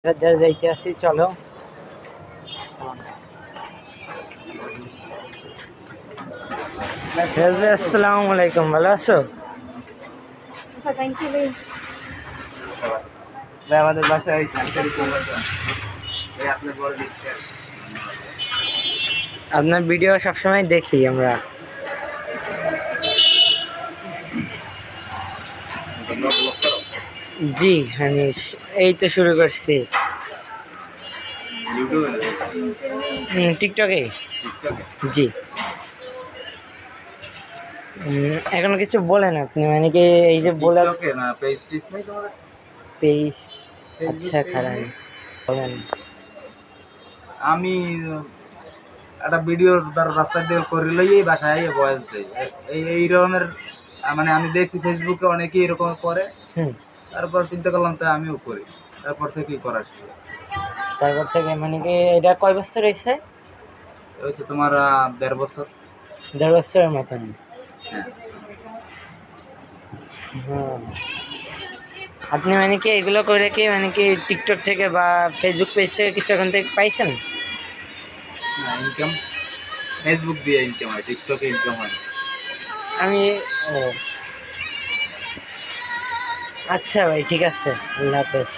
যাইতে আছি, চলো। আসসালামু আলাইকুম, ভালো আছো? আমাদের বাসায় আপনার ভিডিও সবসময় দেখি আমরা। জি, আমি এই তো শুরু করছি টিকটকে। জি, এখনো কিছু বলেন আপনি, মানে কি এই যে বলে পেজ। আচ্ছা, খারাপ বলেন। আমি একটা ভিডিও ধরো রাস্তা দিয়ে করে লইই বাসায় ভয়েস দেই, এই রকমের। মানে আমি দেখছি ফেসবুকে অনেকেই এরকম করে, তারপর চিন্তা করলাম তাই আমিও করি, তারপর থেকেই করা শুরু। তারপর থেকে মানে কি এটা কয় বছর হয়েছে? হয়েছে তোমার 1.5 বছর। 1.5 বছরের মতন। হ্যাঁ। আপনি মানে কি এগুলো করে কি মানে কি টিকটক থেকে বা ফেসবুক পেজ থেকে কিছু এখান থেকে পাইছেন? না, ইনকাম ফেসবুক দিয়ে ইনকাম হয়, টিকটকে ইনকাম হয়। আমি ও আচ্ছা ভাই, ঠিক আছে, আল্লাহ হাফেজ।